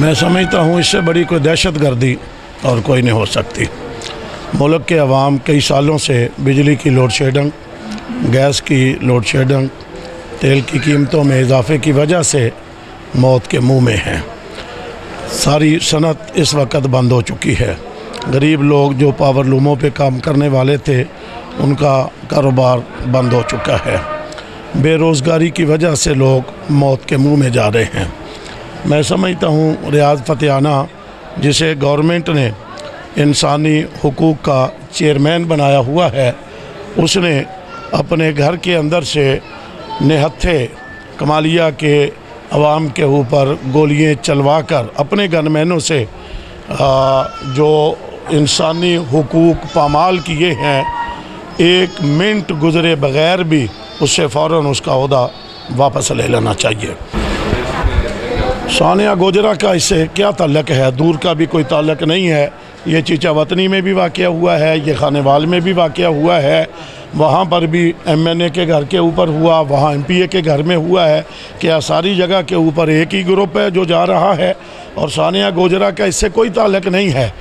मैं समझता हूँ इससे बड़ी कोई दहशत गर्दी और कोई नहीं हो सकती। मुल्क के अवाम कई सालों से बिजली की लोड शेडिंग, गैस की लोड शेडिंग, तेल की कीमतों में इजाफे की वजह से मौत के मुंह में हैं। सारी सनत इस वक्त बंद हो चुकी है। गरीब लोग जो पावर लूमों पे काम करने वाले थे उनका कारोबार बंद हो चुका है। बेरोज़गारी की वजह से लोग मौत के मुंह में जा रहे हैं। मैं समझता हूँ रियाज फतेहाना, जिसे गवर्नमेंट ने इंसानी हुकूक का चेयरमैन बनाया हुआ है, उसने अपने घर के अंदर से निहत्थे कमालिया के अवाम के ऊपर गोलियाँ चलवा कर अपने गनमैनों से जो इंसानी हुकूक पामाल किए हैं, एक मिनट गुज़रे बग़ैर भी उससे फ़ौरन उसका ओहदा वापस ले लेना चाहिए। सानिया गोजरा का इससे क्या ताल्लुक़ है? दूर का भी कोई ताल्लुक़ नहीं है। ये चीचा वतनी में भी वाक़या हुआ है, ये खानेवाल में भी वाक़या हुआ है, वहाँ पर भी MNA के घर के ऊपर हुआ, वहाँ MPA के घर में हुआ है। क्या सारी जगह के ऊपर एक ही ग्रुप है जो जा रहा है? और सानिया गोजरा का इससे कोई ताल्लुक़ नहीं है।